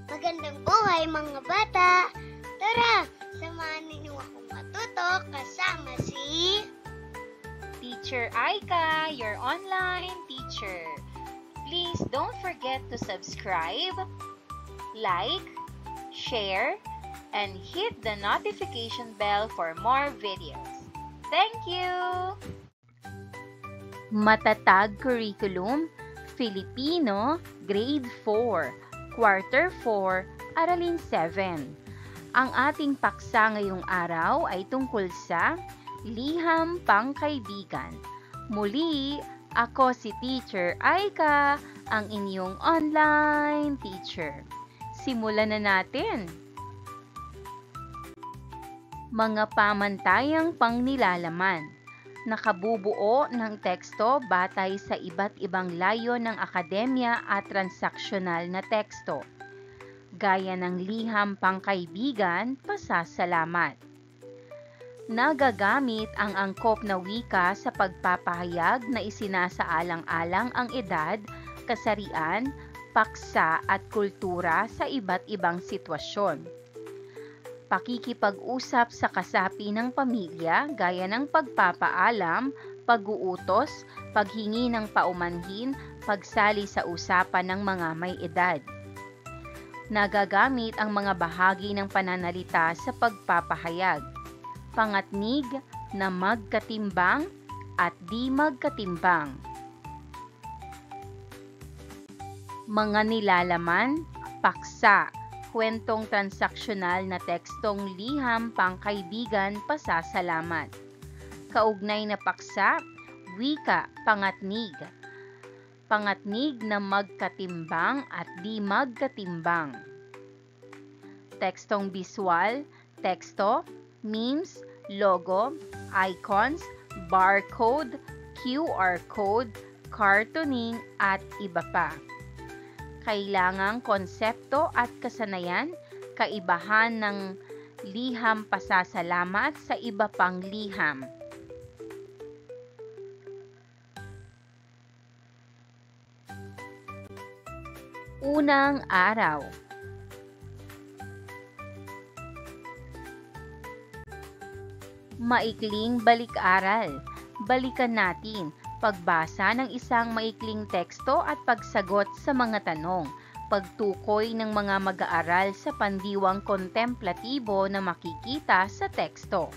Magandang buhay mga bata! Tara, samahan ninyo akong matuto kasama si Teacher Aika, your online teacher. Please don't forget to subscribe, like, share, and hit the notification bell for more videos. Thank you! Matatag Curriculum, Filipino, Grade 4. Quarter 4, Aralin 7. Ang ating paksa ngayong araw ay tungkol sa liham pangkaibigan. Muli, ako si Teacher Aika, ang inyong online teacher. Simulan na natin. Mga pamantayang pangnilalaman. Nakabubuo ng teksto batay sa iba't ibang layo ng akademya at transaksyonal na teksto, gaya ng liham pangkaibigan, pasasalamat. Nagagamit ang angkop na wika sa pagpapahayag na isinasaalang-alang ang edad, kasarian, paksa at kultura sa iba't ibang sitwasyon. Pakikipag-usap sa kasapi ng pamilya gaya ng pagpapaalam, pag-uutos, paghingi ng paumanhin, pagsali sa usapan ng mga may edad. Nagagamit ang mga bahagi ng pananalita sa pagpapahayag, pangatnig na magkatimbang at di magkatimbang. Mga nilalaman, paksa, kwentong transaksyonal na tekstong liham pangkaibigan, pasasalamat. Kaugnay na paksa, wika, pangatnig. Pangatnig na magkatimbang at di magkatimbang. Tekstong biswal, teksto, memes, logo, icons, barcode, QR code, cartooning at iba pa. Kailangang konsepto at kasanayan, kaibahan ng liham pasasalamat sa iba pang liham. Unang araw. Maikling balik-aral. Balikan natin pagbasa ng isang maikling teksto at pagsagot sa mga tanong, pagtukoy ng mga mag-aaral sa pandiwang kontemplatibo na makikita sa teksto.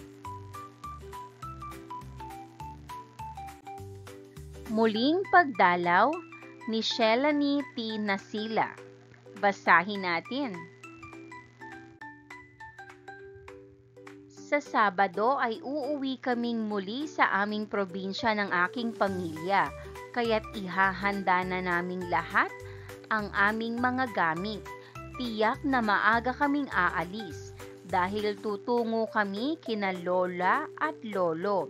Muling pagdalaw ni Shelani T. Nasila. Basahin natin. Sa Sabado ay uuwi kaming muli sa aming probinsya ng aking pamilya, kaya't ihahanda na naming lahat ang aming mga gamit. Tiyak na maaga kaming aalis dahil tutungo kami kina lola at lolo.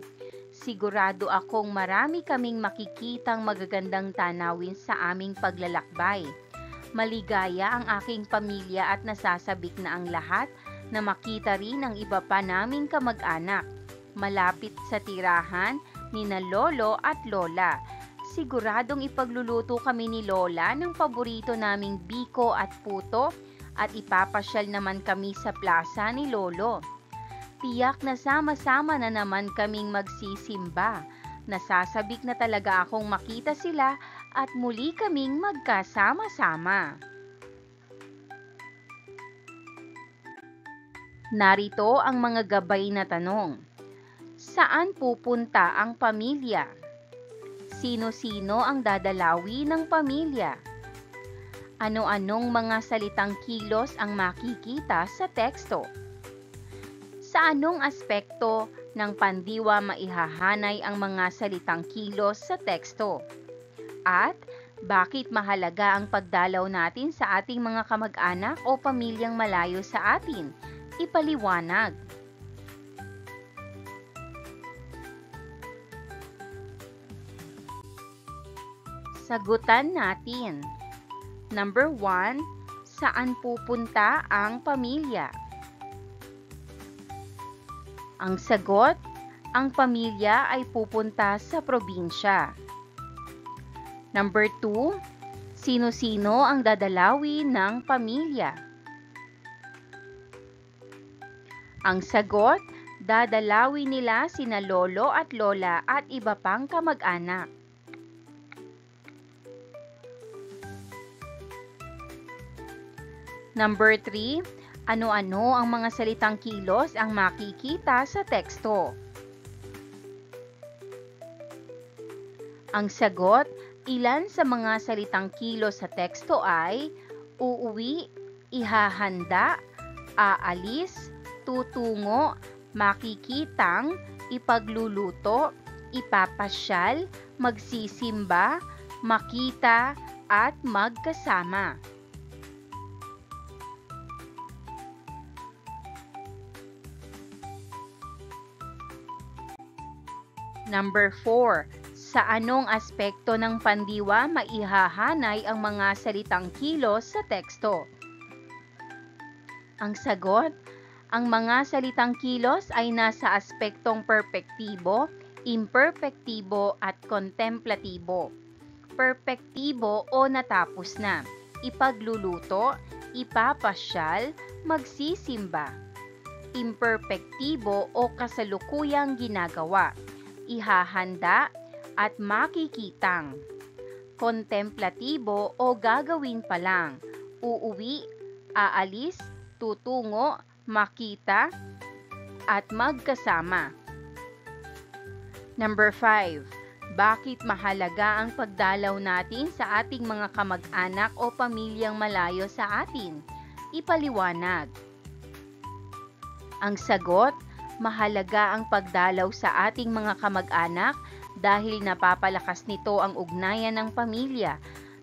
Sigurado akong marami kaming makikitang magagandang tanawin sa aming paglalakbay. Maligaya ang aking pamilya at nasasabik na ang lahat na makita rin ang iba pa naming kamag-anak, malapit sa tirahan ni na lolo at lola. Siguradong ipagluluto kami ni lola ng paborito naming biko at puto at ipapasyal naman kami sa plaza ni lolo. Tiyak na sama-sama na naman kaming magsisimba. Nasasabik na talaga akong makita sila at muli kaming magkasama-sama. Narito ang mga gabay na tanong. Saan pupunta ang pamilya? Sino-sino ang dadalawi ng pamilya? Ano-anong mga salitang kilos ang makikita sa teksto? Sa anong aspekto ng pandiwa maihahanay ang mga salitang kilos sa teksto? At bakit mahalaga ang pagdalaw natin sa ating mga kamag-anak o pamilyang malayo sa atin? Ipaliwanag. Sagutan natin. Number 1, saan pupunta ang pamilya? Ang sagot, ang pamilya ay pupunta sa probinsya. Number 2, sino-sino ang dadalawi ng pamilya? Ang sagot, dadalawin nila sina lolo at lola at iba pang kamag-anak. Number 3, ano-ano ang mga salitang kilos ang makikita sa teksto? Ang sagot, ilan sa mga salitang kilos sa teksto ay uuwi, ihahanda, aalis, tutungo, makikitang, ipagluluto, ipapasyal, magsisimba, makita, at magkasama. Number 4. Sa anong aspekto ng pandiwa maihahanay ang mga salitang kilos sa teksto? Ang sagot, ang mga salitang kilos ay nasa aspektong perpektibo, imperpektibo at kontemplatibo. Perpektibo o natapos na, ipagluluto, ipapasyal, magsisimba. Imperpektibo o kasalukuyang ginagawa, ihahanda, at makikitang. Kontemplatibo o gagawin pa lang, uuwi, aalis, tutungo, makita, at magkasama. Number 5. Bakit mahalaga ang pagdalaw natin sa ating mga kamag-anak o pamilyang malayo sa atin? Ipaliwanag. Ang sagot, mahalaga ang pagdalaw sa ating mga kamag-anak dahil napapalakas nito ang ugnayan ng pamilya,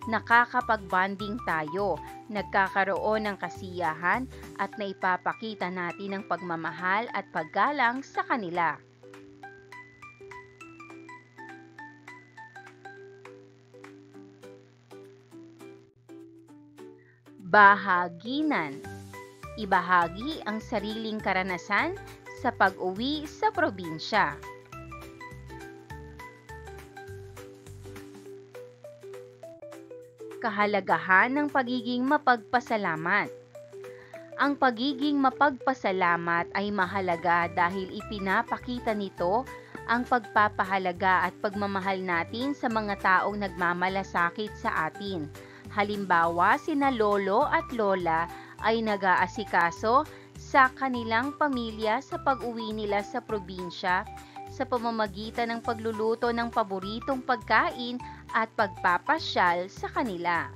nakakapag-bonding tayo, nagkakaroon ng kasiyahan at naipapakita natin ang pagmamahal at paggalang sa kanila. Bahaginan. Ibahagi ang sariling karanasan sa pag-uwi sa probinsya. Kahalagahan ng pagiging mapagpasalamat. Ang pagiging mapagpasalamat ay mahalaga dahil ipinapakita nito ang pagpapahalaga at pagmamahal natin sa mga taong nagmamalasakit sa atin. Halimbawa, sina lolo at lola ay nag-aasikaso sa kanilang pamilya sa pag-uwi nila sa probinsya sa pamamagitan ng pagluluto ng paboritong pagkain at pagpapasyal sa kanila.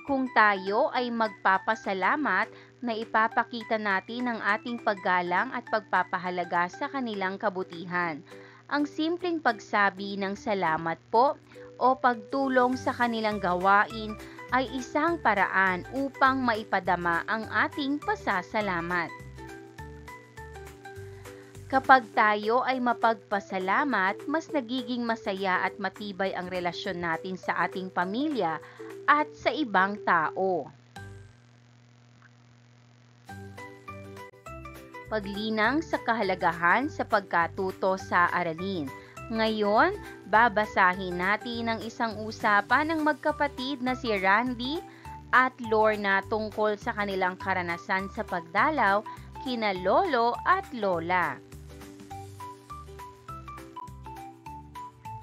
Kung tayo ay magpapasalamat, na ipapakita natin ang ating paggalang at pagpapahalaga sa kanilang kabutihan. Ang simpleng pagsabi ng salamat po o pagtulong sa kanilang gawain ay isang paraan upang maipadama ang ating pasasalamat. Kapag tayo ay mapagpasalamat, mas nagiging masaya at matibay ang relasyon natin sa ating pamilya at sa ibang tao. Paglinang sa kahalagahan sa pagkatuto sa aralin. Ngayon, babasahin natin ang isang usapan ng magkapatid na si Randy at Lorna tungkol sa kanilang karanasan sa pagdalaw kina lolo at lola.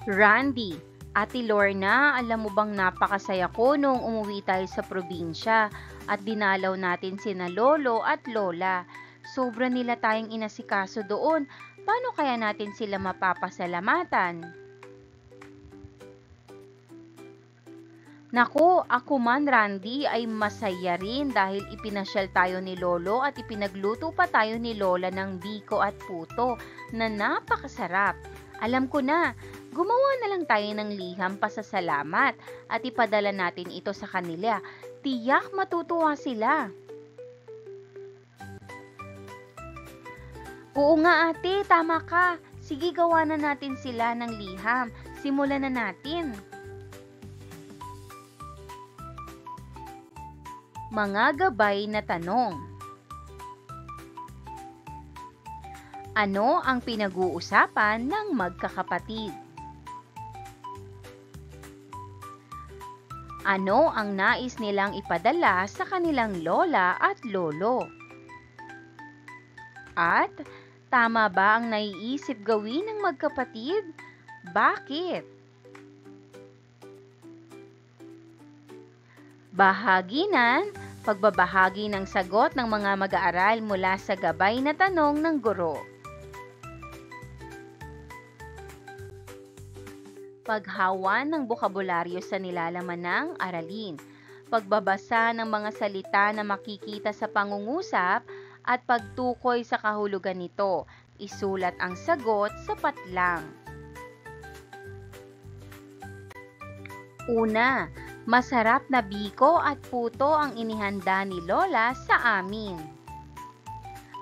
Randy, Ate Lorna, alam mo bang napakasaya ko nung umuwi tayo sa probinsya at dinalaw natin sina lolo at lola. Sobra nila tayong inasikaso doon. Paano kaya natin sila mapapasalamatan? Naku, ako man Randy ay masaya rin dahil ipinasyal tayo ni lolo at ipinagluto pa tayo ni lola ng biko at puto na napakasarap. Alam ko na, gumawa na lang tayo ng liham pasasalamat at ipadala natin ito sa kanila. Tiyak matutuwa sila. Oo nga ate, tama ka. Sige, gawa na natin sila ng liham. Simulan na natin. Mga gabay na tanong. Ano ang pinag-uusapan ng magkakapatid? Ano ang nais nilang ipadala sa kanilang lola at lolo? At tama ba ang naiisip gawin ng magkapatid? Bakit? Bahaginan, pagbabahagi ng sagot ng mga mag-aaral mula sa gabay na tanong ng guro. Paghawan ng bokabularyo sa nilalaman ng aralin. Pagbabasa ng mga salita na makikita sa pangungusap at pagtukoy sa kahulugan nito. Isulat ang sagot sa patlang. Una, masarap na biko at puto ang inihanda ni Lola sa amin.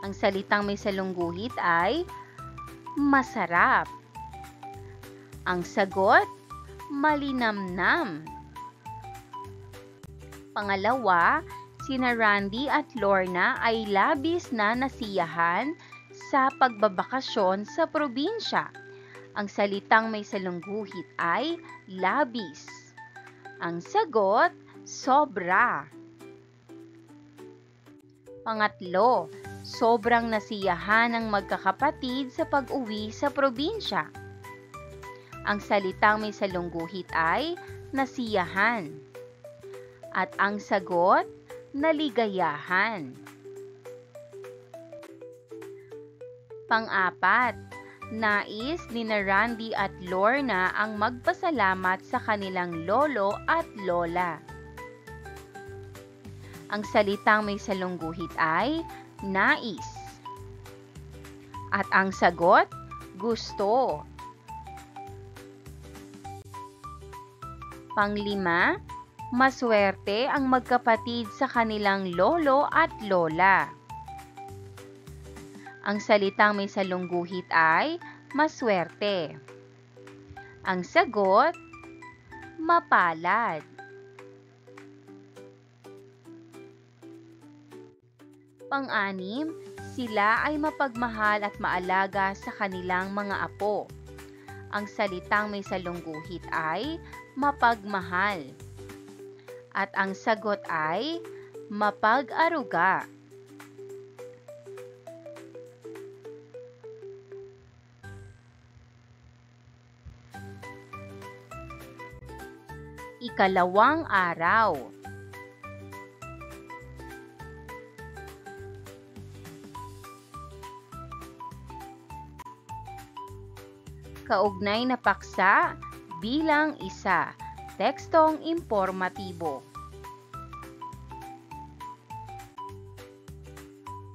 Ang salitang may salungguhit ay masarap. Ang sagot, malinamnam. Pangalawa, sina Randy at Lorna ay labis na nasiyahan sa pagbabakasyon sa probinsya. Ang salitang may salungguhit ay labis. Ang sagot, sobra. Pangatlo, sobrang nasiyahan ng magkakapatid sa pag-uwi sa probinsya. Ang salitang may salungguhit ay nasiyahan. At ang sagot, naligayahan. Pang-apat, nais ni Randy at Lorna ang magpasalamat sa kanilang lolo at lola. Ang salitang may salungguhit ay nais. At ang sagot, gusto. Panglima, maswerte ang magkapatid sa kanilang lolo at lola. Ang salitang may salungguhit ay maswerte. Ang sagot, mapalad. Pang-anim, sila ay mapagmahal at maalaga sa kanilang mga apo. Ang salitang may salungguhit ay mapagmahal. At ang sagot ay mapag-aruga. Ikalawang araw. Kaugnay na paksa bilang isa. Tekstong impormatibo.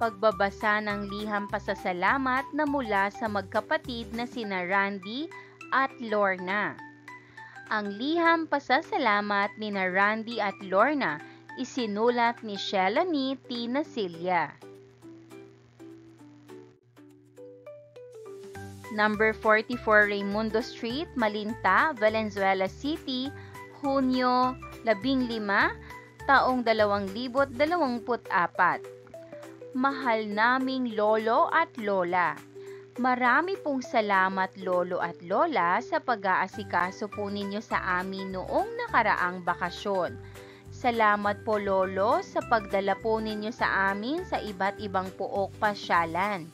Pagbabasa ng liham pasasalamat na mula sa magkapatid na sina Randy at Lorna. Ang liham pasasalamat ni Randy at Lorna isinulat ni Shelanie T. Nasilia. Number 44 Raimundo Street, Malinta, Valenzuela City, Hunyo 15, taong 2024. Mahal naming lolo at lola. Marami pong salamat lolo at lola sa pag-aasikaso po ninyo sa amin noong nakaraang bakasyon. Salamat po lolo sa pagdala po ninyo sa amin sa iba't ibang puok pasyalan.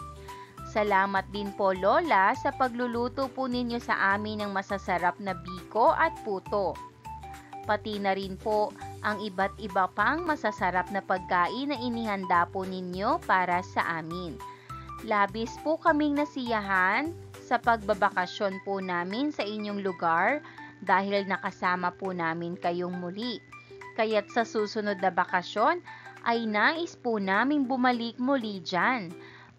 Salamat din po lola sa pagluluto po ninyo sa amin ng masasarap na biko at puto. Pati na rin po ang iba't iba pang masasarap na pagkain na inihanda po ninyo para sa amin. Labis po kaming nasiyahan sa pagbabakasyon po namin sa inyong lugar dahil nakasama po namin kayong muli. Kaya't sa susunod na bakasyon ay nais po naming bumalik muli dyan.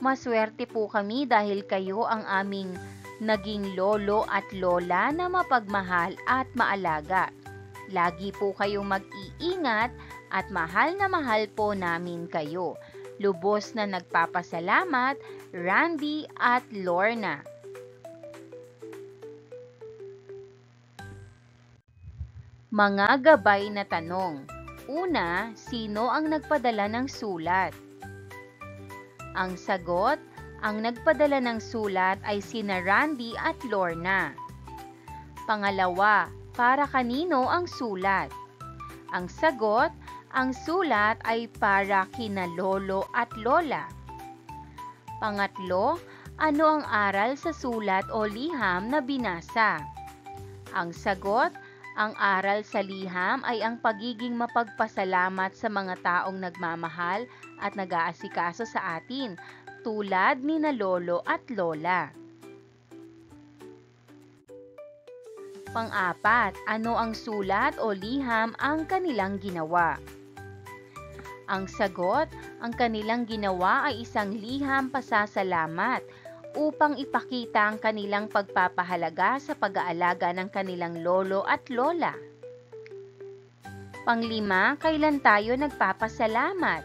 Maswerte po kami dahil kayo ang aming naging lolo at lola na mapagmahal at maalaga. Lagi po kayong mag-iingat at mahal na mahal po namin kayo. Lubos na nagpapasalamat, Randy at Lorna. Mga gabay na tanong. Una, sino ang nagpadala ng sulat? Ang sagot, ang nagpadala ng sulat ay sina Randy at Lorna. Pangalawa, para kanino ang sulat? Ang sagot, ang sulat ay para kina lolo at lola. Pangatlo, ano ang aral sa sulat o liham na binasa? Ang sagot, ang aral sa liham ay ang pagiging mapagpasalamat sa mga taong nagmamahal at nag-aasikaso sa atin, tulad ni na lolo at lola. Pang-apat, ano ang sulat o liham ang kanilang ginawa? Ang sagot, ang kanilang ginawa ay isang liham pasasalamat upang ipakita ang kanilang pagpapahalaga sa pag-aalaga ng kanilang lolo at lola. Panglima, kailan tayo nagpapasalamat?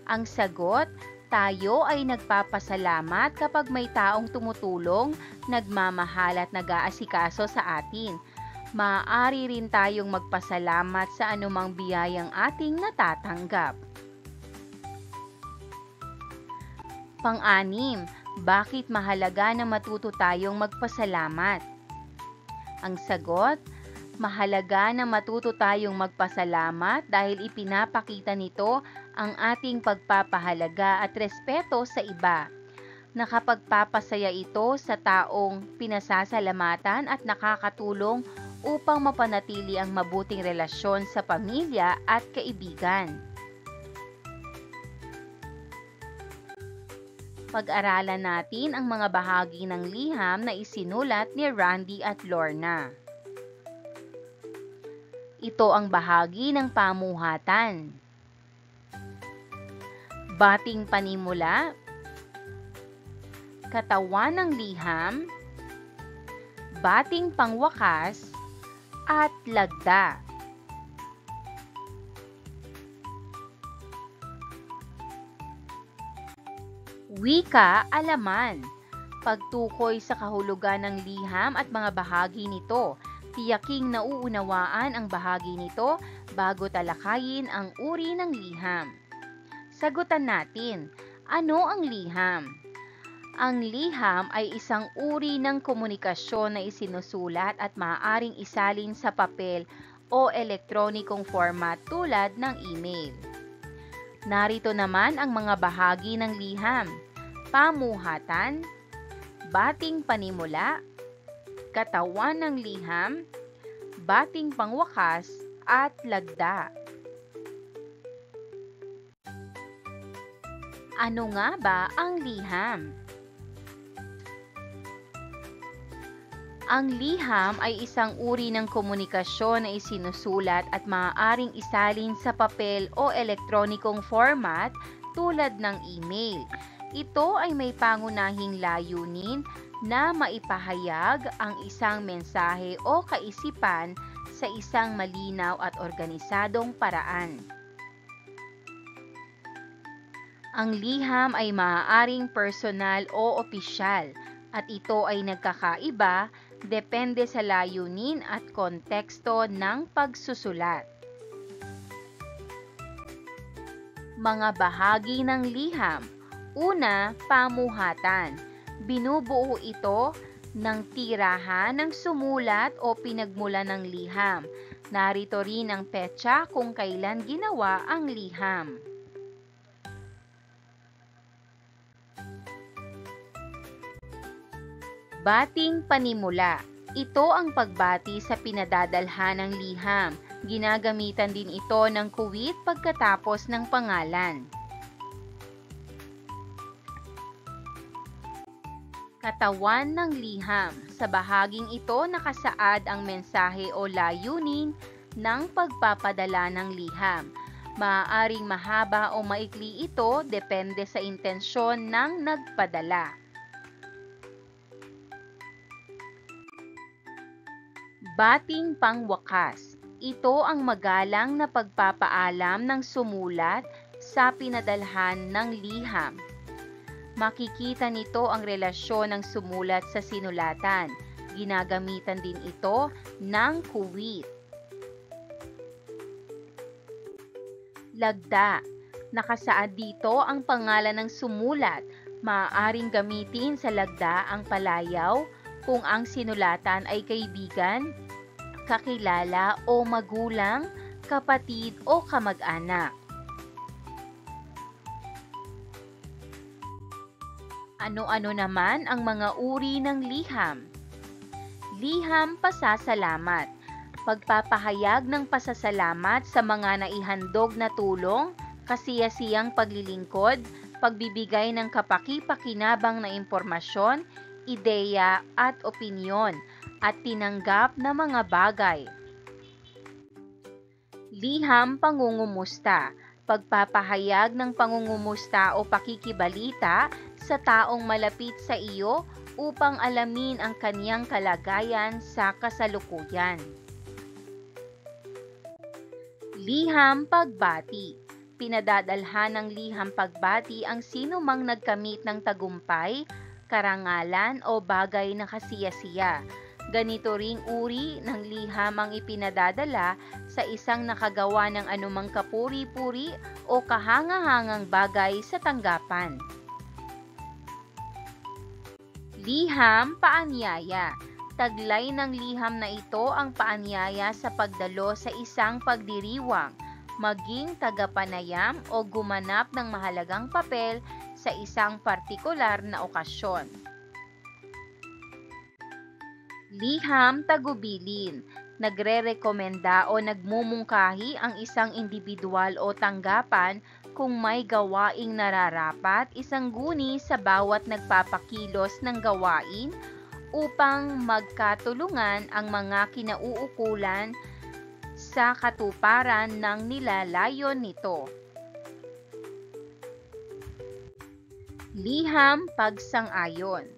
Ang sagot, tayo ay nagpapasalamat kapag may taong tumutulong, nagmamahal at nag-aasikaso sa atin. Maaari rin tayong magpasalamat sa anumang biyayang ating natatanggap. Pang-anim, bakit mahalaga na matuto tayong magpasalamat? Ang sagot, mahalaga na matuto tayong magpasalamat dahil ipinapakita nito ang ating pagpapahalaga at respeto sa iba. Nakapagpapasaya ito sa taong pinasasalamatan at nakakatulong upang mapanatili ang mabuting relasyon sa pamilya at kaibigan. Pag-aralan natin ang mga bahagi ng liham na isinulat ni Randy at Lorna. Ito ang bahagi ng pamuhatan. Bating panimula, katawan ng liham, bating pangwakas, at lagda. Wika, alaman. Pagtukoy sa kahulugan ng liham at mga bahagi nito, tiyaking nauunawaan ang bahagi nito bago talakayin ang uri ng liham. Sagutan natin, ano ang liham? Ang liham ay isang uri ng komunikasyon na isinusulat at maaaring isalin sa papel o elektronikong format tulad ng email. Narito naman ang mga bahagi ng liham: pamuhatan, bating panimula, katawan ng liham, bating pangwakas, at lagda. Ano nga ba ang liham? Ang liham ay isang uri ng komunikasyon na isinusulat at maaaring isalin sa papel o elektronikong format tulad ng email. Ito ay may pangunahing layunin na maipahayag ang isang mensahe o kaisipan sa isang malinaw at organisadong paraan. Ang liham ay maaaring personal o opisyal at ito ay nagkakaiba depende sa layunin at konteksto ng pagsusulat. Mga bahagi ng liham. Una, pamuhatan. Binubuo ito ng tirahan ng sumulat o pinagmulan ng liham. Narito rin ang petsa kung kailan ginawa ang liham. Bating panimula. Ito ang pagbati sa pinadadalhan ng liham. Ginagamitan din ito ng kuwit pagkatapos ng pangalan. Katawan ng liham. Sa bahaging ito nakasaad ang mensahe o layunin ng pagpapadala ng liham. Maaaring mahaba o maikli ito depende sa intensyon ng nagpadala. Bating pangwakas. Ito ang magalang na pagpapaalam ng sumulat sa pinadalhan ng liham. Makikita nito ang relasyon ng sumulat sa sinulatan. Ginagamitan din ito ng kuwit. Lagda. Nakasaad dito ang pangalan ng sumulat. Maaaring gamitin sa lagda ang palayaw kung ang sinulatan ay kaibigan, kakilala o magulang kapatid o kamag-anak. Ano-ano naman ang mga uri ng liham? Liham pasasalamat. Pagpapahayag ng pasasalamat sa mga naihandog na tulong, kasiyasiyang paglilingkod, pagbibigay ng kapaki-pakinabang na impormasyon, ideya at opinyon, at tinanggap na mga bagay. Liham pangungumusta. Pagpapahayag ng pangungumusta o pakikibalita sa taong malapit sa iyo upang alamin ang kaniyang kalagayan sa kasalukuyan. Liham pagbati. Pinadadalhan ng liham pagbati ang sino mang nagkamit ng tagumpay, karangalan o bagay na kasiyasiya. Ganito ring uri ng liham ang ipinadadala sa isang nakagawa ng anumang kapuri-puri o kahangahangang bagay sa tanggapan. Liham paanyaya. Taglay ng liham na ito ang paanyaya sa pagdalo sa isang pagdiriwang, maging tagapanayam o gumanap ng mahalagang papel sa isang partikular na okasyon. Liham tagubilin. Nagrerekomenda o nagmumungkahi ang isang individual o tanggapan kung may gawaing nararapat isang guni sa bawat nagpapakilos ng gawain upang magkatulungan ang mga kinauukulan sa katuparan ng nilalayon nito. Liham pagsang-ayon.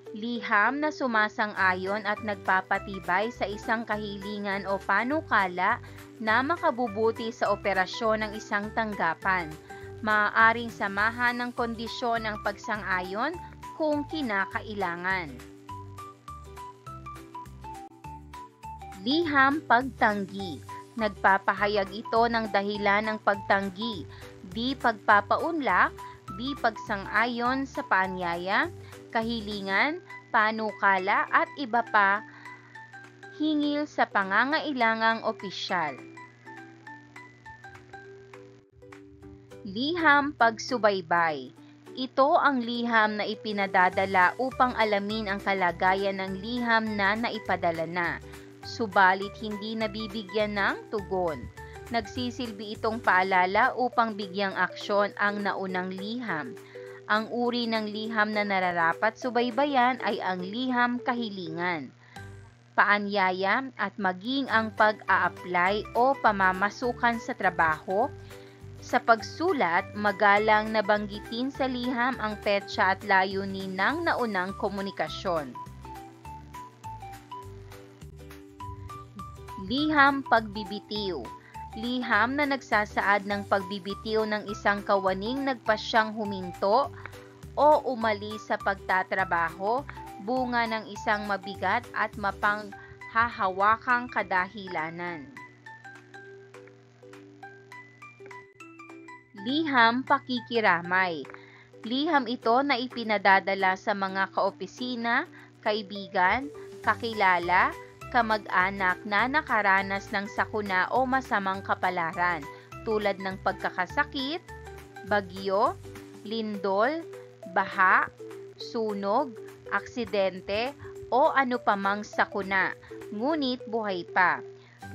Liham na sumasang-ayon at nagpapatibay sa isang kahilingan o panukala na makabubuti sa operasyon ng isang tanggapan. Maaaring samahan ng kondisyon ng pagsang-ayon kung kinakailangan. Liham pagtanggi. Nagpapahayag ito ng dahilan ng pagtanggi, di pagpapaunlak, di pagsang-ayon sa paanyaya, kahilingan, panukala at iba pa hingil sa pangangailangang opisyal. Liham pagsubaybay. Ito ang liham na ipinadadala upang alamin ang kalagayan ng liham na naipadala na, subalit hindi nabibigyan ng tugon. Nagsisilbi itong paalala upang bigyang aksyon ang naunang liham. Ang uri ng liham na nararapat subaybayan ay ang liham kahilingan, paanyaya at maging ang pag-a-apply o pamamasukan sa trabaho. Sa pagsulat, magalang na banggitin sa liham ang petsa at layunin ng naunang komunikasyon. Liham pagbibitiw. Liham na nagsasaad ng pagbibitiw ng isang kawaning nagpasyang huminto o umalis sa pagtatrabaho, bunga ng isang mabigat at mapanghahawakang kadahilanan. Liham pakikiramay. Liham ito na ipinadadala sa mga kaopisina, kaibigan, kakilala, kamag-anak na nakaranas ng sakuna o masamang kapalaran tulad ng pagkakasakit, bagyo, lindol, baha, sunog, aksidente o ano pamang sakuna, ngunit buhay pa.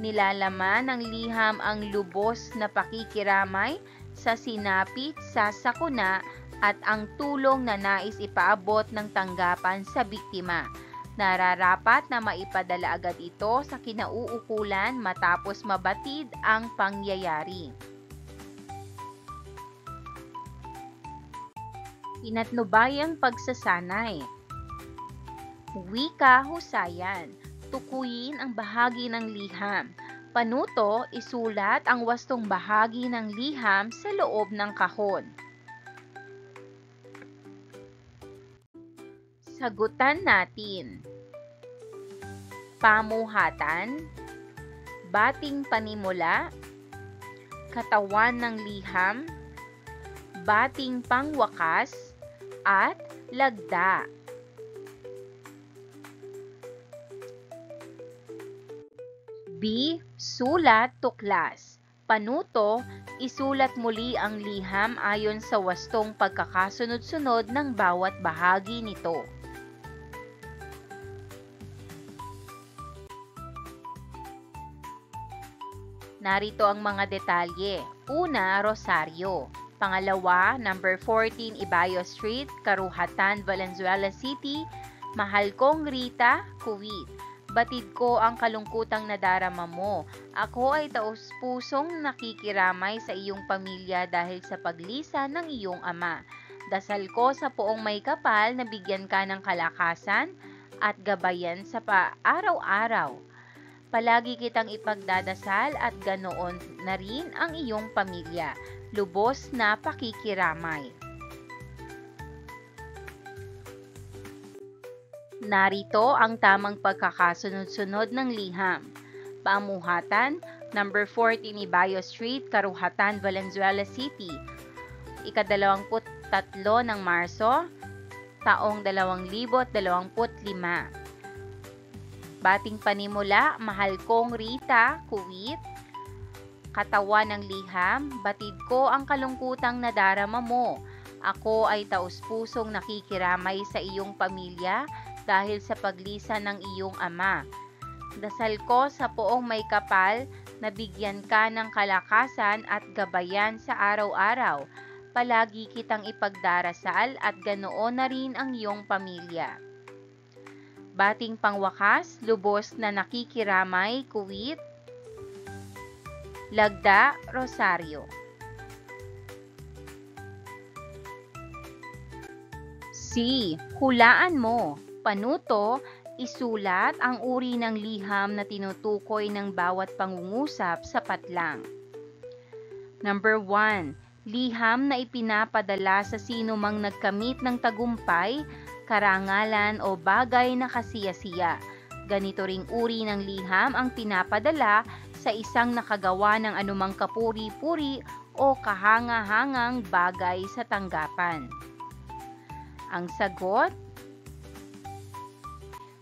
Nilalaman ng liham ang lubos na pakikiramay sa sinapit sa sakuna at ang tulong na nais ipaabot ng tanggapan sa biktima. Nararapat na maipadala agad ito sa kinauukulan matapos mabatid ang pangyayari. Pinatnubayang pagsasanay. Wika husayan. Tukuyin ang bahagi ng liham. Panuto, isulat ang wastong bahagi ng liham sa loob ng kahon. Sagutan natin. Pamuhatan, bating panimula, katawan ng liham, bating pangwakas, at lagda. B. Sulat tuklas. Panuto, isulat muli ang liham ayon sa wastong pagkakasunod-sunod ng bawat bahagi nito. Narito ang mga detalye. Una, Rosario. Pangalawa, number 14 Ibayo Street, Karuhatan, Valenzuela City. Mahal kong Rita, Kuwait. Batid ko ang kalungkutang nadarama mo. Ako ay taus-pusong nakikiramay sa iyong pamilya dahil sa paglisan ng iyong ama. Dasal ko sa poong may kapal na bigyan ka ng kalakasan at gabayan sa araw-araw. Palagi kitang ipagdadasal at ganoon na rin ang iyong pamilya. Lubos na pakikiramay. Narito ang tamang pagkakasunod-sunod ng liham. Pamuhatan, number 14 Ibayo Street, Karuhatan, Valenzuela City. Ika-23 ng Marso, taong 2025. Bating panimula, mahal kong Rita, Kuwait. Katawan ng liham, batid ko ang kalungkutang nadarama mo. Ako ay taus-pusong nakikiramay sa iyong pamilya dahil sa paglisan ng iyong ama. Dasal ko sa poong may kapal na bigyan ka ng kalakasan at gabayan sa araw-araw. Palagi kitang ipagdarasal at ganoon na rin ang iyong pamilya. Bating pangwakas, lubos na nakikiramay, Kuwait. Lagda, Rosario. C. Hulaan mo. Panuto, isulat ang uri ng liham na tinutukoy ng bawat pangungusap sa patlang. Number 1. Liham na ipinapadala sa sino mang nagkamit ng tagumpay, karangalan o bagay na kasiyasiya. Ganito ring uri ng liham ang pinapadala sa isang nakagawa ng anumang kapuri-puri o kahanga-hangang bagay sa tanggapan. Ang sagot,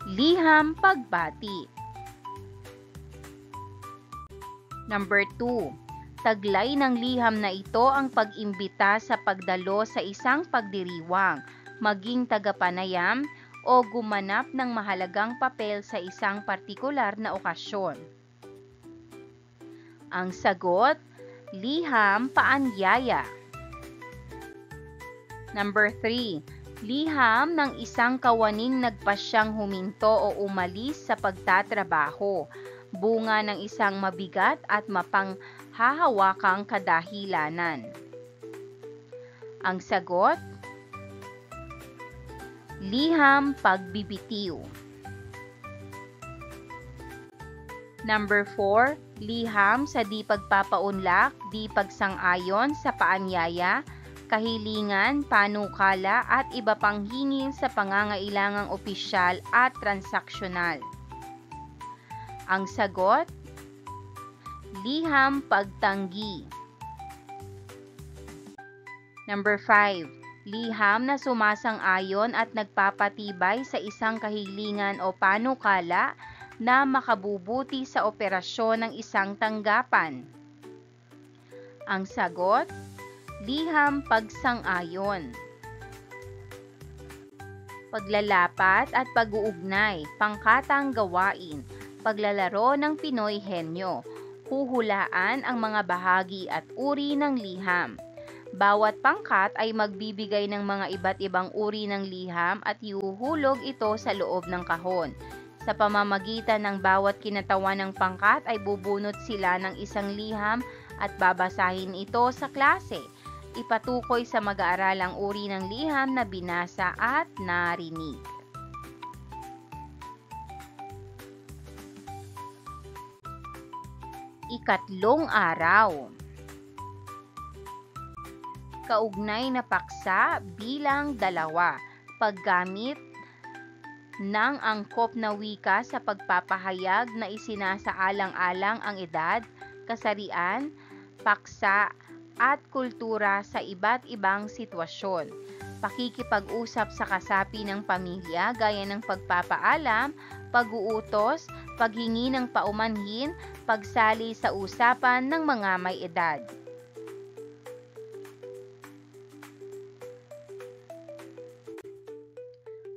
liham pagbati. Number 2. Taglay ng liham na ito ang pag-imbita sa pagdalo sa isang pagdiriwang, maging tagapanayam o gumanap ng mahalagang papel sa isang partikular na okasyon. Ang sagot, liham paanyaya. Number 3. Liham ng isang kawaning nagpasyang huminto o umalis sa pagtatrabaho, bunga ng isang mabigat at mapanghahawakang kadahilanan. Ang sagot, liham pagbibitiw. Number 4, liham sa di pagpapaunlak, di pagsang-ayon sa paanyaya, kahilingan, panukala at iba pang hingin sa pangangailangang opisyal at transaksyonal. Ang sagot, liham pagtanggi. Number 5, liham na sumasang-ayon at nagpapatibay sa isang kahilingan o panukala na makabubuti sa operasyon ng isang tanggapan. Ang sagot, liham pagsang-ayon. Paglalapat at pag-uugnay, pangkatang gawain, paglalaro ng Pinoy henyo, huhulaan ang mga bahagi at uri ng liham. Bawat pangkat ay magbibigay ng mga iba't ibang uri ng liham at ihuhulog ito sa loob ng kahon. Sa pamamagitan ng bawat kinatawan ng pangkat ay bubunot sila ng isang liham at babasahin ito sa klase. Ipatukoy sa mag-aaralang uri ng liham na binasa at narinig. Ikatlong araw. Kaugnay na paksa bilang 2. Paggamit ng angkop na wika sa pagpapahayag na isinasaalang-alang ang edad, kasarian, paksa at kultura sa iba't ibang sitwasyon. Pakikipag-usap sa kasapi ng pamilya gaya ng pagpapaalam, pag-uutos, paghingi ng paumanhin, pagsali sa usapan ng mga may edad.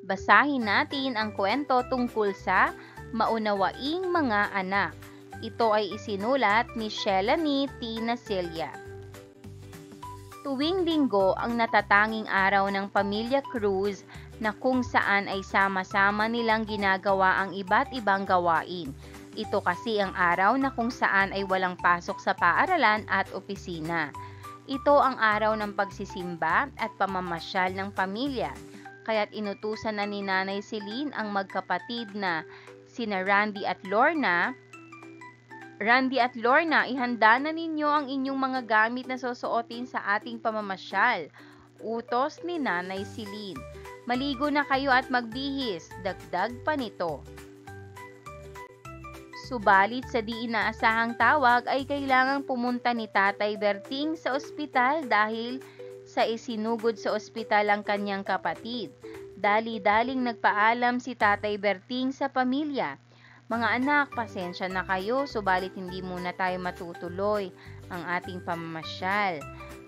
Basahin natin ang kwento tungkol sa Maunawaing Mga Anak. Ito ay isinulat ni Shelanie T. Nasilia. Tuwing Linggo ang natatanging araw ng pamilya Cruz na kung saan ay sama-sama nilang ginagawa ang iba't ibang gawain. Ito kasi ang araw na kung saan ay walang pasok sa paaralan at opisina. Ito ang araw ng pagsisimba at pamamasyal ng pamilya. Kaya't inutusan na ni Nanay Celine ang magkapatid na sina Randy at Lorna. Randy at Lorna, ihanda na ninyo ang inyong mga gamit na susuotin sa ating pamamasyal. Utos ni Nanay Celine. Maligo na kayo at magbihis, dagdag pa nito. Subalit sa di inaasahang tawag ay kailangang pumunta ni Tatay Berting sa ospital dahil sa isinugod sa ospital ang kanyang kapatid. Dali-daling nagpaalam si Tatay Berting sa pamilya. Mga anak, pasensya na kayo, subalit hindi muna tayo matutuloy ang ating pamamasyal.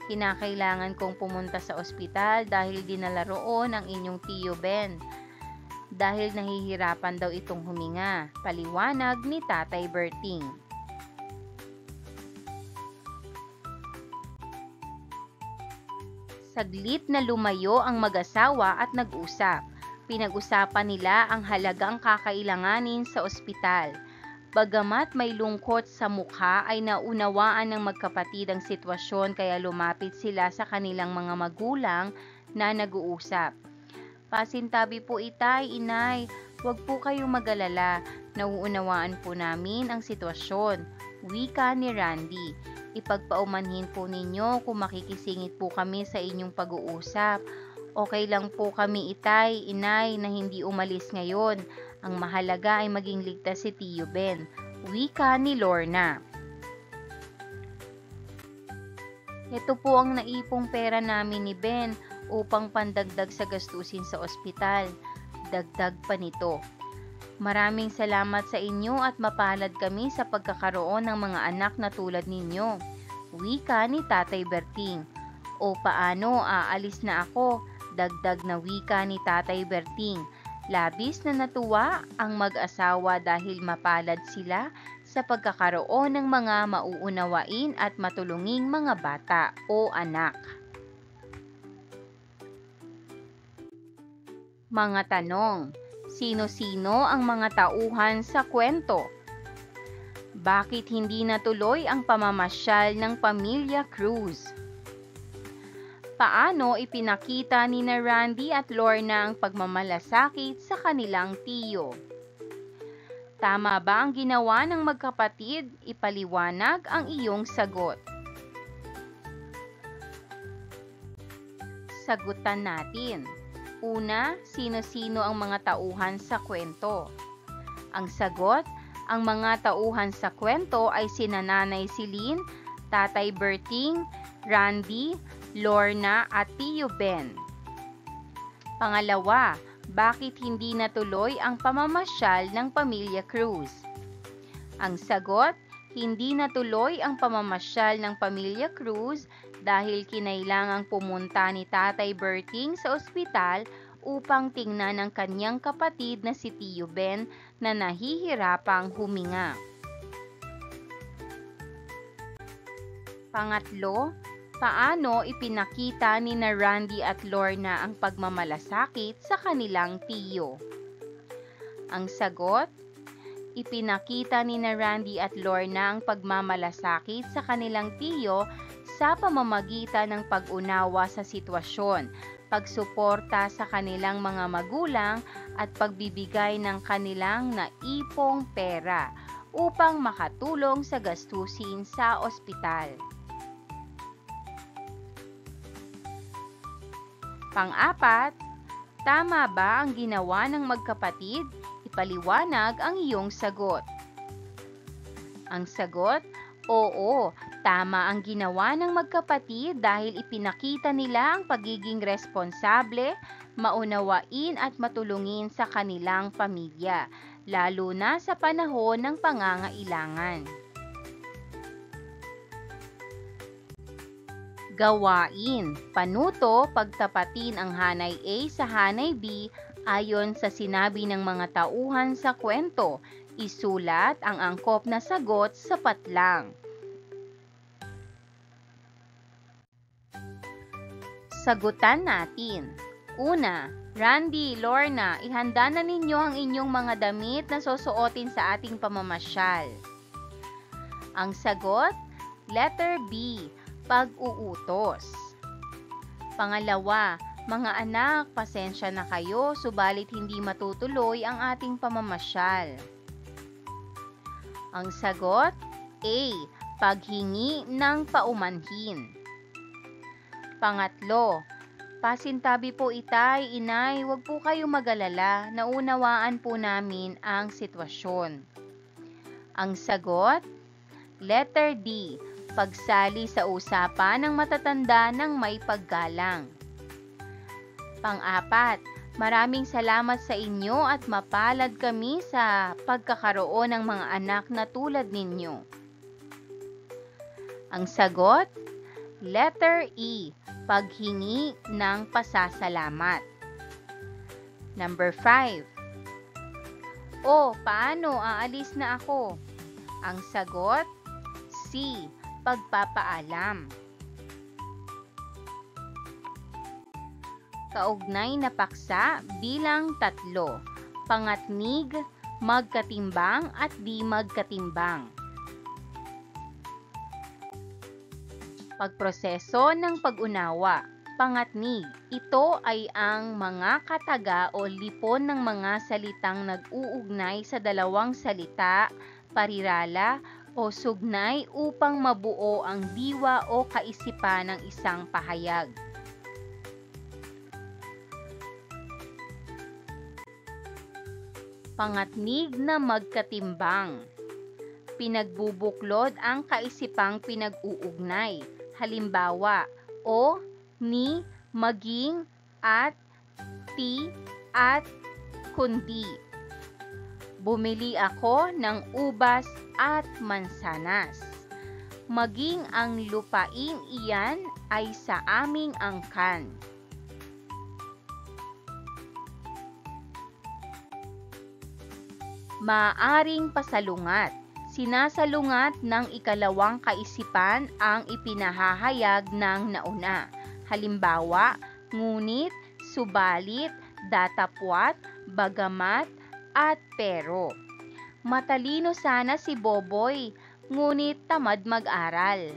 Kinakailangan kong pumunta sa ospital dahil dinala roon ang inyong Tiyo Ben. Dahil nahihirapan daw itong huminga, paliwanag ni Tatay Berting. Saglit na lumayo ang mag-asawa at nag-usap. Pinag-usapan nila ang halagang kakailanganin sa ospital. Bagamat may lungkot sa mukha ay naunawaan ng magkapatid ang sitwasyon kaya lumapit sila sa kanilang mga magulang na nag-uusap. Pasintabi po itay, inay, huwag po kayong mag-alala. Nauunawaan po namin ang sitwasyon. Wika ni Randy. Ipagpaumanhin po ninyo kung makikisingit po kami sa inyong pag-uusap. Okay lang po kami itay, inay na hindi umalis ngayon. Ang mahalaga ay maging ligtas si Tiyo Ben. Wika ni Lorna. Ito po ang naipong pera namin ni Ben upang pandagdag sa gastusin sa ospital. Dagdag pa nito. Maraming salamat sa inyo at mapalad kami sa pagkakaroon ng mga anak na tulad ninyo. Wika ni Tatay Berting. O paano, aalis na ako? Dagdag na wika ni Tatay Berting. Labis na natuwa ang mag-asawa dahil mapalad sila sa pagkakaroon ng mga mauunawain at matulunging mga bata o anak. Mga tanong. Sino-sino ang mga tauhan sa kwento? Bakit hindi natuloy ang pamamasyal ng pamilya Cruz? Paano ipinakita ni na Randy at Lorna ang pagmamalasakit sa kanilang tiyo? Tama ba ang ginawa ng magkapatid? Ipaliwanag ang iyong sagot. Sagutan natin. Una, sino-sino ang mga tauhan sa kwento? Ang sagot, ang mga tauhan sa kwento ay sina Nanay Celine, Tatay Berting, Randy, Lorna at Tiyo Ben. Pangalawa, bakit hindi natuloy ang pamamasyal ng pamilya Cruz? Ang sagot, hindi natuloy ang pamamasyal ng pamilya Cruz dahil kinailangang pumunta ni Tatay Berting sa ospital upang tingnan ang kanyang kapatid na si Tiyo Ben na nahihirapang huminga. Pangatlo, paano ipinakita ni na Randy at Lorna ang pagmamalasakit sa kanilang tiyo? Ang sagot, ipinakita ni na Randy at Lorna ang pagmamalasakit sa kanilang tiyo sa pamamagitan ng pag-unawa sa sitwasyon, pagsuporta sa kanilang mga magulang at pagbibigay ng kanilang naipong pera upang makatulong sa gastusin sa ospital. Pang-apat, tama ba ang ginawa ng magkapatid? Ipaliwanag ang iyong sagot. Ang sagot, oo, tama ang ginawa ng magkapatid dahil ipinakita nila ang pagiging responsable, maunawain at matulungin sa kanilang pamilya. lalo na sa panahon ng pangangailangan. Gawain. Panuto, pagtapatin ang hanay A sa hanay B ayon sa sinabi ng mga tauhan sa kwento. Isulat ang angkop na sagot sa patlang. Sagutan natin. Una, Randy, Lorna, ihanda na ninyo ang inyong mga damit na susuotin sa ating pamamasyal. Ang sagot, letter B, pag-uutos. Pangalawa, mga anak, pasensya na kayo, subalit hindi matutuloy ang ating pamamasyal. Ang sagot, A, paghingi ng paumanhin. Pangatlo, pasintabi po itay, inay, huwag po kayong mag-alala, naunawaan po namin ang sitwasyon. Ang sagot, letter D, pagsali sa usapan ng matatanda ng may paggalang. Pang-apat, maraming salamat sa inyo at mapalad kami sa pagkakaroon ng mga anak na tulad ninyo. Ang sagot, letter E, paghingi ng pasasalamat. Number 5. O, paano aalis na ako? Ang sagot, C, pagpapaalam. Kaugnay na paksa bilang 3. Pangatnig, magkatimbang at di magkatimbang. Pagproseso ng pag-unawa. Pangatnig, ito ay ang mga kataga o lipon ng mga salitang nag-uugnay sa dalawang salita, parirala, o sugnay upang mabuo ang diwa o kaisipan ng isang pahayag. Pangatnig na magkatimbang. Pinagbubuklod ang kaisipang pinag-uugnay. Halimbawa, o, ni, maging, at, ti, at, kundi. Bumili ako ng ubas at mansanas. Maging ang lupaing iyan ay sa aming angkan. Maaring pasalungat. Sinasalungat ng ikalawang kaisipan ang ipinahahayag ng nauna. Halimbawa, ngunit, subalit, datapwat, bagamat, at pero. Matalino sana si Boboy, ngunit tamad mag-aral.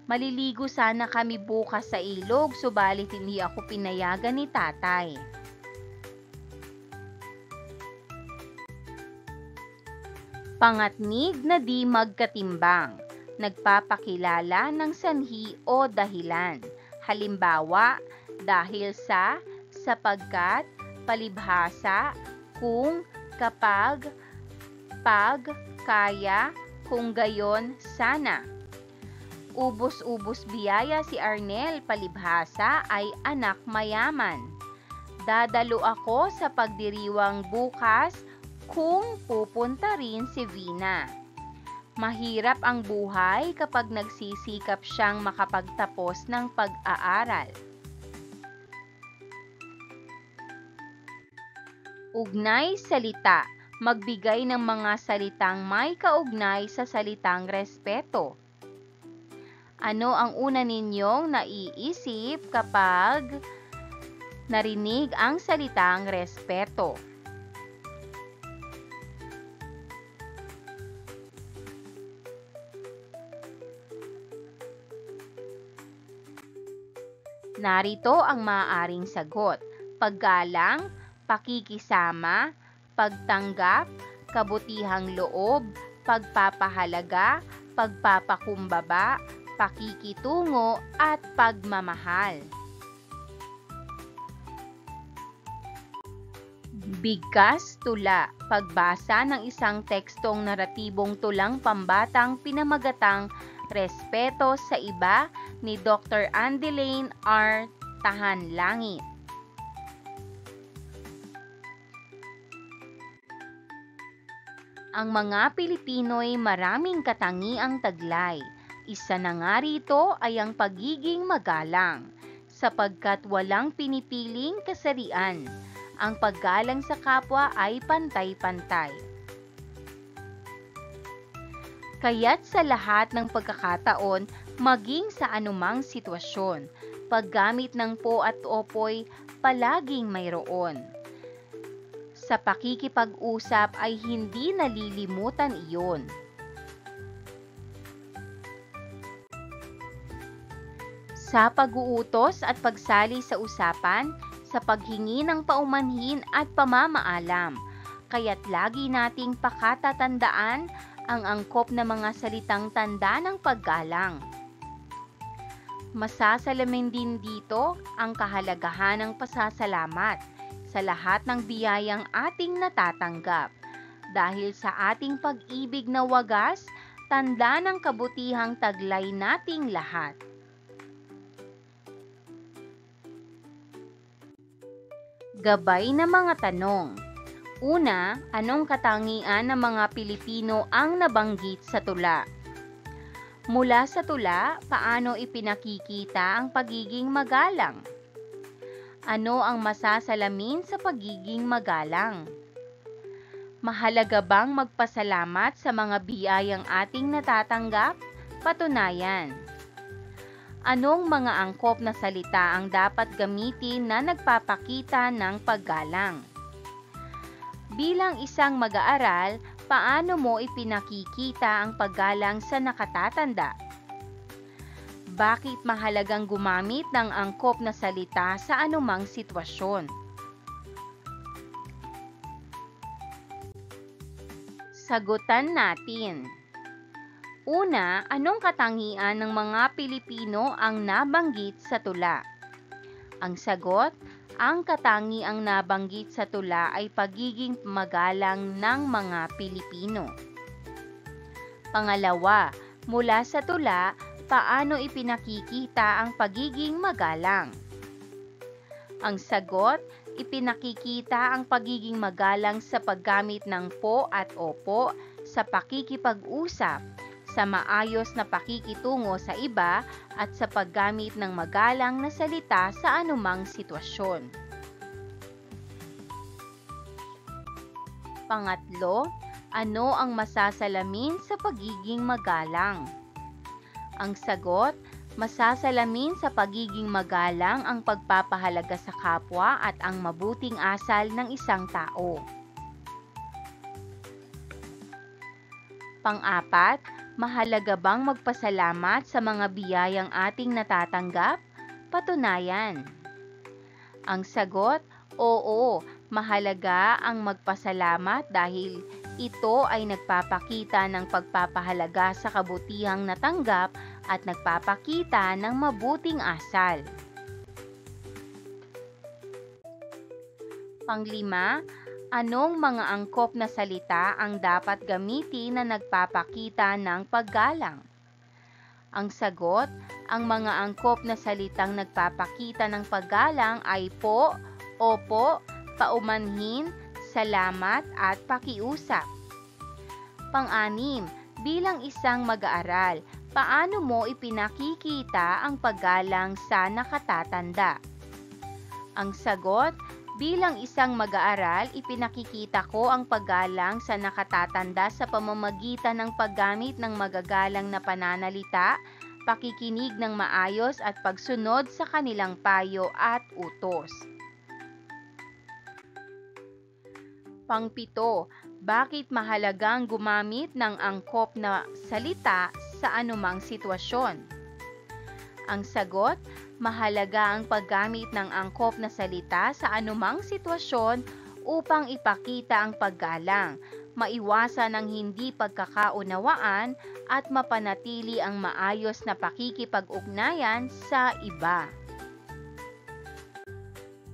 Maliligo sana kami bukas sa ilog, subalit hindi ako pinayagan ni tatay. Pangatnig na di magkatimbang. Nagpapakilala ng sanhi o dahilan. Halimbawa, dahil sa, sapagkat, palibhasa, kung, kapag, pag, kaya, kung gayon, sana. Ubos-ubos biyaya si Arnel, palibhasa ay anak mayaman. Dadalo ako sa pagdiriwang bukas kung pupunta rin si Vina. Mahirap ang buhay kapag nagsisikap siyang makapagtapos ng pag-aaral. Ugnay salita. Magbigay ng mga salitang may kaugnay sa salitang respeto. Ano ang una ninyong naiisip kapag narinig ang salitang respeto? Narito ang maaaring sagot: paggalang, pakikisama, pagtanggap, kabutihang loob, pagpapahalaga, pagpapakumbaba, pakikitungo, at pagmamahal. Bigkas tula. Pagbasa ng isang tekstong naratibong tulang pambatang pinamagatang Respeto sa Iba ni Dr. Andelaine R. Tahanlangit. Ang mga Pilipino'y maraming katangiang taglay. Isa na nga rito ay ang pagiging magalang, sapagkat walang pinipiling kasarian. Ang paggalang sa kapwa ay pantay-pantay. Kaya't sa lahat ng pagkakataon, maging sa anumang sitwasyon, paggamit ng po at opo'y palaging mayroon. Sa pakikipag-usap ay hindi nalilimutan iyon. Sa pag-uutos at pagsali sa usapan, sa paghingi ng paumanhin at pamamaalam, kaya't lagi nating pakatatandaan ang angkop na mga salitang tanda ng paggalang. Masasalamin din dito ang kahalagahan ng pasasalamat sa lahat ng biyayang ating natatanggap. Dahil sa ating pag-ibig na wagas, tanda ng kabutihang taglay nating lahat. Gabay na mga tanong. Una, anong katangian ng mga Pilipino ang nabanggit sa tula? Mula sa tula, paano ipinakikita ang pagiging magalang? Ano ang masasalamin sa pagiging magalang? Mahalaga bang magpasalamat sa mga biyayang ating natatanggap? Patunayan. Anong mga angkop na salita ang dapat gamitin na nagpapakita ng paggalang? Bilang isang mag-aaral, paano mo ipinakikita ang paggalang sa nakatatanda? Bakit mahalagang gumamit ng angkop na salita sa anumang sitwasyon? Sagutan natin. Una, anong katangian ng mga Pilipino ang nabanggit sa tula? Ang sagot, ang katangiang nabanggit sa tula ay pagiging magalang ng mga Pilipino. Pangalawa, mula sa tula, paano ipinakikita ang pagiging magalang? Ang sagot, ipinakikita ang pagiging magalang sa paggamit ng po at opo, sa pakikipag-usap, sa maayos na pakikitungo sa iba, at sa paggamit ng magalang na salita sa anumang sitwasyon. Pangatlo, ano ang masasalamin sa pagiging magalang? Ang sagot, masasalamin sa pagiging magalang ang pagpapahalaga sa kapwa at ang mabuting asal ng isang tao. Pang-apat, mahalaga bang magpasalamat sa mga biyayang ating natatanggap? Patunayan. Ang sagot, oo, mahalaga ang magpasalamat dahil ito ay nagpapakita ng pagpapahalaga sa kabutihang natanggap at nagpapakita ng mabuting asal. Panglima, anong mga angkop na salita ang dapat gamitin na nagpapakita ng paggalang? Ang sagot, ang mga angkop na salitang nagpapakita ng paggalang ay po, opo, paumanhin, salamat at pakiusap. Pang-anim, bilang isang mag-aaral, paano mo ipinakikita ang paggalang sa nakatatanda? Ang sagot, bilang isang mag-aaral, ipinakikita ko ang paggalang sa nakatatanda sa pamamagitan ng paggamit ng magagalang na pananalita, pakikinig ng maayos at pagsunod sa kanilang payo at utos. Pang-pito, bakit mahalagang gumamit ng angkop na salita sa anumang sitwasyon? Ang sagot, mahalaga ang paggamit ng angkop na salita sa anumang sitwasyon upang ipakita ang paggalang, maiwasan ang hindi pagkakaunawaan at mapanatili ang maayos na pakikipag-ugnayan sa iba.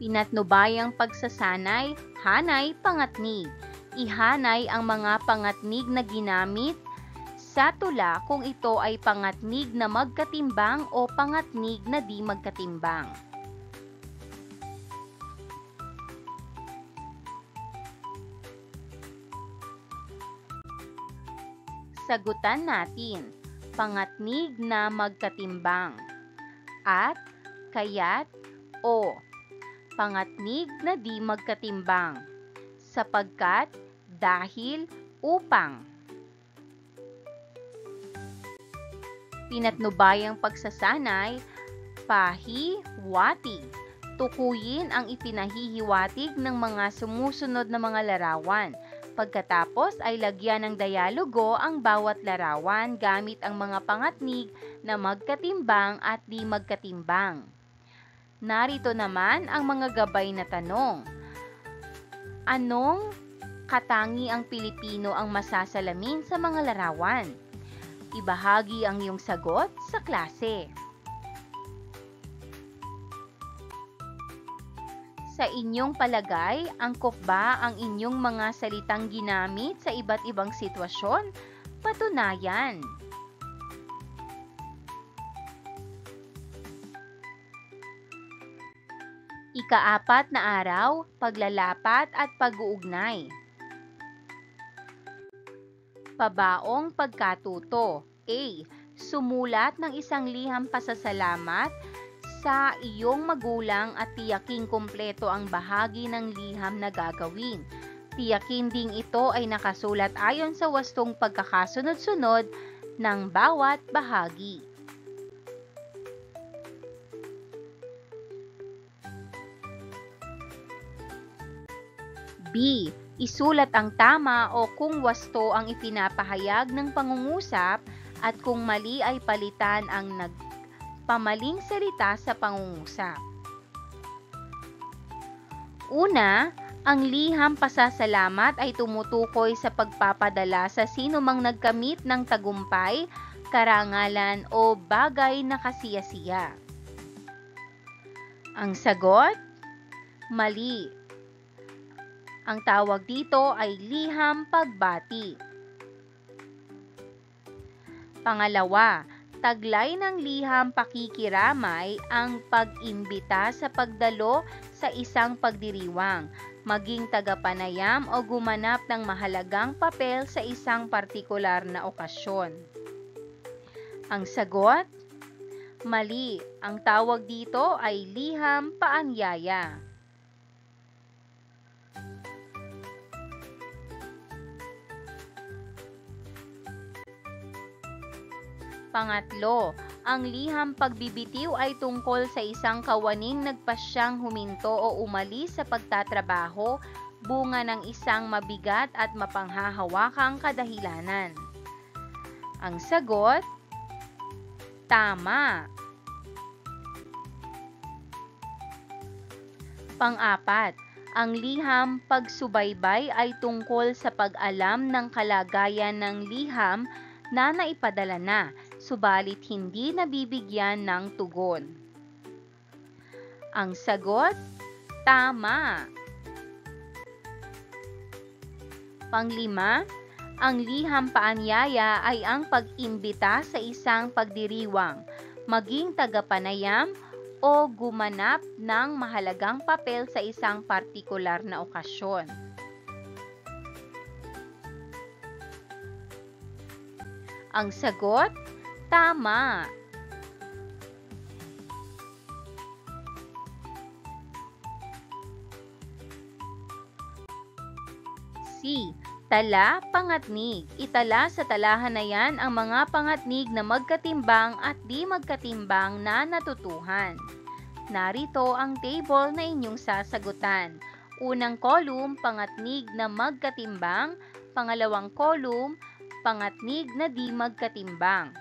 Pinatnubayang pagsasanay, hanay pangatnig. Ihanay ang mga pangatnig na ginamit sa tula kung ito ay pangatnig na magkatimbang o pangatnig na di magkatimbang. Sagutan natin. Pangatnig na magkatimbang. At, kaya't, o. Pangatnig na di magkatimbang. Sapagkat, dahil, upang. Pinatnubayang pagsasanay, pahiwatig. Tukuyin ang ipinahihiwatig ng mga sumusunod na mga larawan. Pagkatapos ay lagyan ng dialogo ang bawat larawan gamit ang mga pangatnig na magkatimbang at di magkatimbang. Narito naman ang mga gabay na tanong. Anong katangi ang Pilipino ang masasalamin sa mga larawan? Ibahagi ang iyong sagot sa klase. Sa inyong palagay, angkop ba ang inyong mga salitang ginamit sa iba't ibang sitwasyon? Patunayan. Ika-4 na araw, paglalapat at pag-uugnay. Pabaong pagkatuto. A. Sumulat ng isang liham pasasalamat sa iyong magulang at tiyaking kumpleto ang bahagi ng liham na gagawin. Tiyakin ding ito ay nakasulat ayon sa wastong pagkakasunod-sunod ng bawat bahagi. B. Isulat ang tama o kung wasto ang ipinapahayag ng pangungusap at kung mali ay palitan ang pamaling salita sa pangungusap. Una, ang liham pasasalamat ay tumutukoy sa pagpapadala sa sinumang nagkamit ng tagumpay, karangalan o bagay na kasiyasiya. Ang sagot? Mali. Ang tawag dito ay liham pagbati. Pangalawa, taglay ng liham pakikiramay ang pag-imbita sa pagdalo sa isang pagdiriwang, maging tagapanayam o gumanap ng mahalagang papel sa isang partikular na okasyon. Ang sagot? Mali. Ang tawag dito ay liham paanyaya. Pangatlo, ang liham pagbibitiw ay tungkol sa isang kawaning nagpasyang huminto o umalis sa pagtatrabaho, bunga ng isang mabigat at mapanghahawakang kadahilanan. Ang sagot? Tama. Pang-apat, ang liham pagsubaybay ay tungkol sa pag-alam ng kalagayan ng liham na naipadala na, subalit hindi nabibigyan ng tugon. Ang sagot? Tama. Panglima, ang liham paanyaya ay ang pag-imbita sa isang pagdiriwang, maging tagapanayam o gumanap ng mahalagang papel sa isang partikular na okasyon. Ang sagot? Tama. C. Tala, pangatnig. Itala sa talahan na yan ang mga pangatnig na magkatimbang at di magkatimbang na natutuhan. Narito ang table na inyong sasagutan. Unang column, pangatnig na magkatimbang. Pangalawang column, pangatnig na di magkatimbang.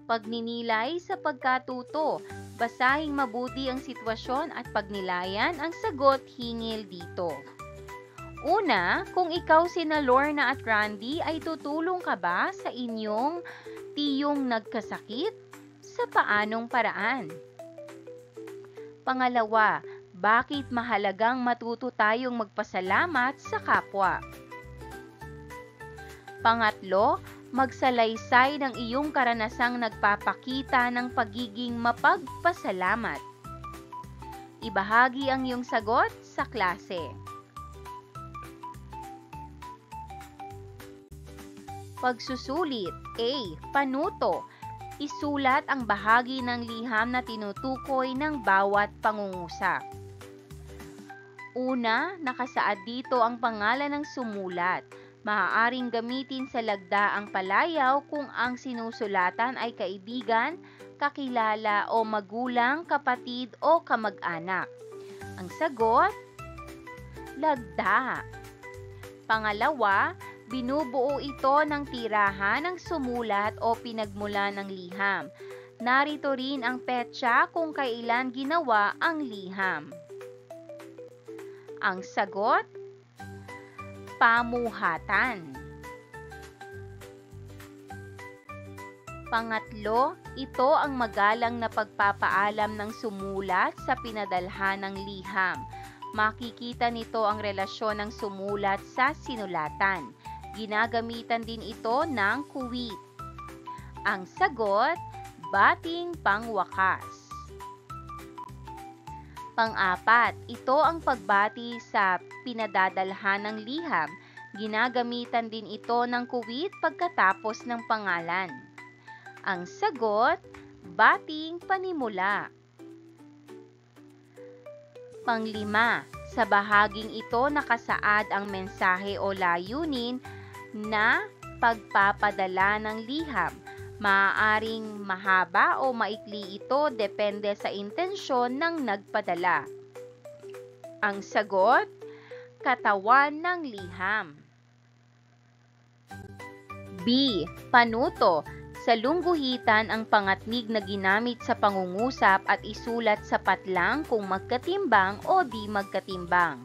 Pagninilay sa pagkatuto. Basahing mabuti ang sitwasyon at pagnilayan ang sagot hingil dito. Una, kung ikaw sina Lorna at Randy ay tutulong ka ba sa inyong tiyong nagkasakit? Sa paanong paraan? Pangalawa, bakit mahalagang matuto tayong magpasalamat sa kapwa? Pangatlo, magsalaysay ng iyong karanasang nagpapakita ng pagiging mapagpasalamat. Ibahagi ang iyong sagot sa klase. Pagsusulit. A. Panuto. Isulat ang bahagi ng liham na tinutukoy ng bawat pangungusap. Una, nakasaad dito ang pangalan ng sumulat. Maaaring gamitin sa lagda ang palayaw kung ang sinusulatan ay kaibigan, kakilala o magulang, kapatid o kamag-anak. Ang sagot, lagda. Pangalawa, binubuo ito ng tirahan ng sumulat o pinagmulan ng liham. Narito rin ang petsa kung kailan ginawa ang liham. Ang sagot, pamuhatan. Pangatlo, ito ang magalang na pagpapaalam ng sumulat sa pinadalhan ng liham. Makikita nito ang relasyon ng sumulat sa sinulatan. Ginagamitan din ito ng kuwit. Ang sagot, bating pangwakas. Pang-apat, ito ang pagbati sa pinadadalhan ng liham. Ginagamitan din ito ng kuwit pagkatapos ng pangalan. Ang sagot, bating panimula. Panglima, sa bahaging ito nakasaad ang mensahe o layunin na pagpapadala ng liham. Maaaring mahaba o maikli ito depende sa intensyon ng nagpadala. Ang sagot, katawan ng liham. B. Panuto. Sa lungguhitan ang pangatnig na ginamit sa pangungusap at isulat sa patlang kung magkatimbang o di magkatimbang.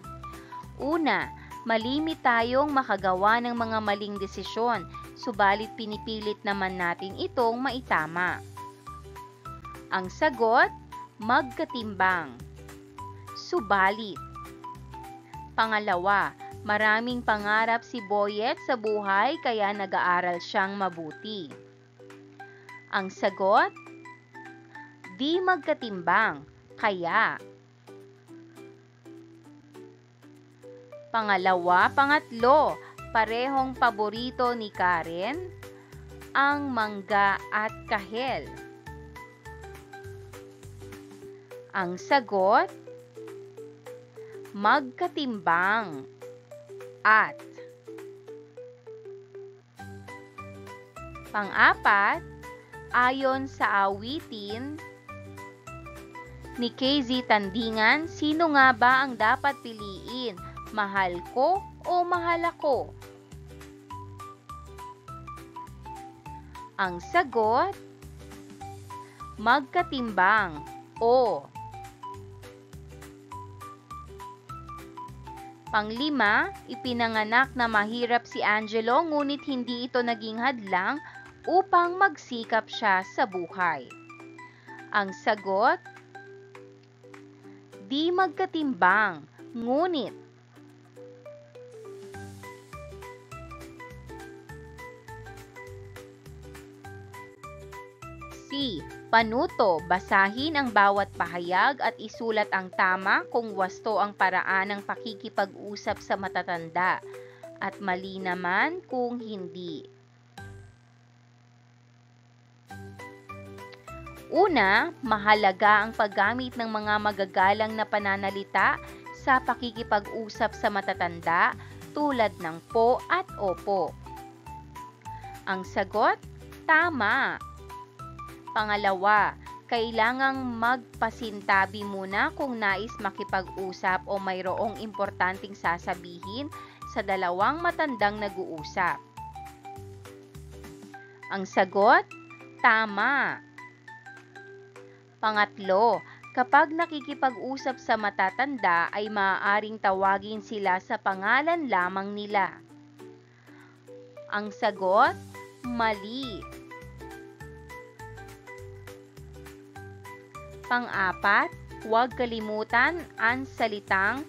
Una, malimit tayong makagawa ng mga maling desisyon, subalit pinipilit naman natin itong maitama. Ang sagot, magkatimbang. Subalit. Pangalawa, maraming pangarap si Boyet sa buhay kaya nag-aaral siyang mabuti. Ang sagot, di magkatimbang, kaya. Pangatlo, parehong paborito ni Karen ang mangga at kahel. Ang sagot, magkatimbang at. Pang-apat, ayon sa awitin ni KZ Tandingan, sino nga ba ang dapat piliin? Mahal ko o mahal ako? Ang sagot, magkatimbang o. Panglima, ipinanganak na mahirap si Angelo ngunit hindi ito naging hadlang upang magsikap siya sa buhay. Ang sagot, di magkatimbang, ngunit. C. Panuto, basahin ang bawat pahayag at isulat ang tama kung wasto ang paraan ng pakikipag-usap sa matatanda at mali naman kung hindi. Una, mahalaga ang paggamit ng mga magagalang na pananalita sa pakikipag-usap sa matatanda tulad ng po at opo. Ang sagot, tama. Pangalawa, kailangang magpasintabi muna kung nais makipag-usap o mayroong importanteng sasabihin sa dalawang matandang nag-uusap. Ang sagot, tama. Pangatlo, kapag nakikipag-usap sa matatanda ay maaaring tawagin sila sa pangalan lamang nila. Ang sagot, mali. Pang-apat, huwag kalimutan ang salitang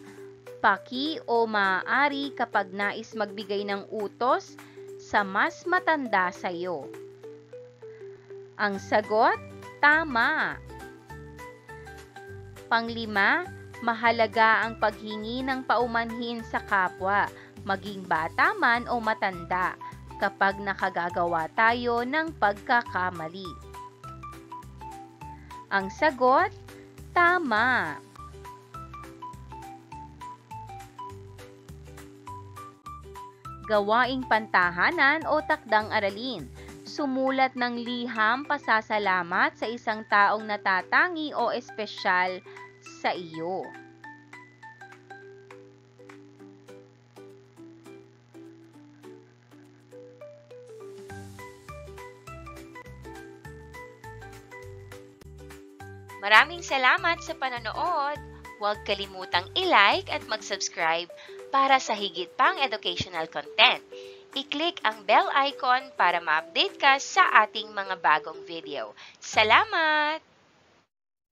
paki o maaari kapag nais magbigay ng utos sa mas matanda sa iyo. Ang sagot, tama. Panglima, mahalaga ang paghingi ng paumanhin sa kapwa, maging bata man o matanda. kapag nakagagawa tayo ng pagkakamali? Ang sagot, tama. Gawaing pantahanan o takdang aralin. Sumulat ng liham pasasalamat sa isang taong natatangi o espesyal sa iyo. Maraming salamat sa panonood. Huwag kalimutang i-like at mag-subscribe para sa higit pang educational content. I-click ang bell icon para ma-update ka sa ating mga bagong video. Salamat!